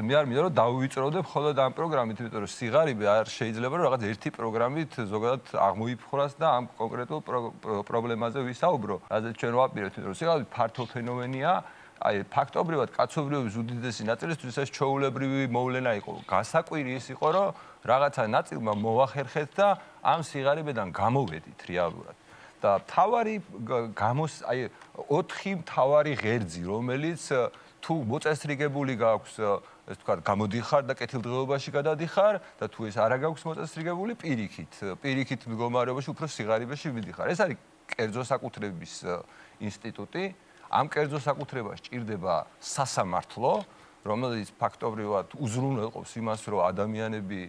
მე არ მინდა რომ დავივიწროდებ მხოლოდ ამ პროგრამით, იმიტომ რომ სიღარიბე არ შეიძლება რომ რაღაც ერთი პროგრამით ზოგადად აღმოიფხვრას და ამ კონკრეტულ პრობლემაზე ვისაუბრო. რადგან ჩვენ ვაპირებთ, რომ სიღარიბე ფართო ფენომენია, აი ფაქტობრივად კაცობრიობის უდიდესი ნაწილისთვის ეს ჩვეულებრივი მოვლენა იყო. გასაკვირი ის იყო, რომ რაღაცა ნაწილმა მოახერხეთ და ამ სიღარიბედან გამოვედით რეალურად. და თავარი აი 4 თავარი ღერძი, რომელიც თუ მოწესრიგებული გაქვს, ეს თქვა, გამოდიხარ და კეთილდღეობაში გადადიხარ და თუ ეს არა გაქვს მოწესრიგებული, პირიქით მდგომარეობაში უფრო სიღარიბეში ვიდიხარ. ეს არის კერძო საკუთრების ინსტიტუტი. ამ კერძო საკუთრებას ჭირდება სასამართლო, რომელიც ფაქტობრივად უზრუნველყოფს იმას, რომ ადამიანები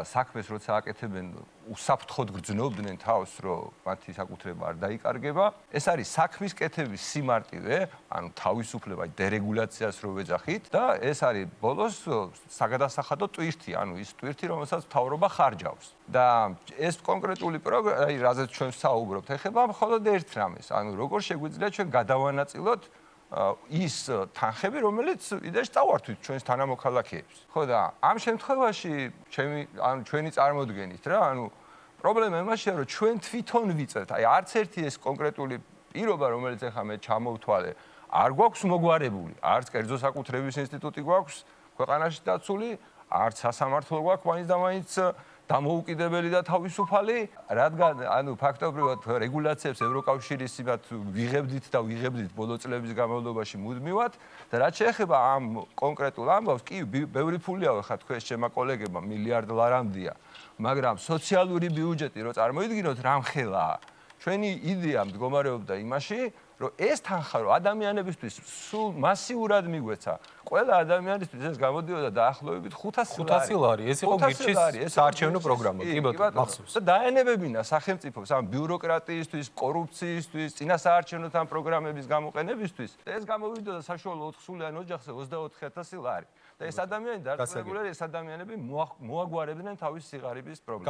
საქმეს როცა აკეთებენ, უსაფრთხოდ გრძნობდნენ თავს, რომ მათი საკუთრება არ დაიკარგება. ეს არის საქმის კეთების სიმარტივე, ანუ თავისუფლება, დერეგულაციას რო ვეძახით და ეს არის ბოლოს საგადასახადო ტვირთი, ანუ ის ტვირთი, რომელსაც მთავრობა ხარჯავს. და ეს კონკრეტული პროგრამა, აი რაზეც ჩვენ საუბრობთ, ეხება მხოლოდ ერთ რამეს, ანუ როგორ შეგვიძლია ჩვენ გადავანაწილოთ ის თანხები, რომელიც იდეაში წავართვით ჩვენს თანამოქალაქეებს. ხო და ამ შემთხვევაში ჩვენი წარმოდგენით რა, ანუ პრობლემა იმაშია, რომ ჩვენ თვითონ ვიწევთ, აი არც ერთი ეს კონკრეტული პირობა, რომელიც ახლა მე ჩამოვთვალე, არ გვაქვს მოგვარებული, არც კერძო საკუთრების ინსტიტუტი გვაქვს ქვეყანაში დაცული, არც სასამართლო გვაქვს მაინც და მაინც დამოუკიდებელი და თავისუფალი, რადგან ანუ ფაქტობრივად რეგულაციებს ევროკავშირის იმათ ვიღებდით და ვიღებდით ბოლო წლების განმავლობაში მუდმივად და რაც შეეხება ამ კონკრეტულ ამბავს, კი ბევრი ფულია ხა თქვენ ჩემმა კოლეგებმა მილიარდ ლარამდია, მაგრამ სოციალური ბიუჯეტი რო წარმოიდგინოთ რამხელაა, ჩვენი იდეა მდგომარეობდა იმაში, რომ ეს თანხა რომ ადამიანებისთვის სულ მასიურად მიგვეცა, ყველა ადამიანისთვის ეს გამოდიოდა დაახლოებით 500 ლარი. ეს იყო გირჩის საარჩევნო პროგრამა. კი ბატონო, მახსოვს. და დაენებებინა სახელმწიფოს ამ ბიუროკრატიისთვის, კორუფციისთვის, წინასაარჩევნო ამ პროგრამების გამოყენებისთვის. ეს გამოვიდოდა საშუალო 4 სულიან ოჯახზე 24,000 ლარი. და ეს ადამიანები დარწმუნებული არიან, ეს ადამიანები მოაგვარებდნენ თავის სიღარიბის პრობლემას.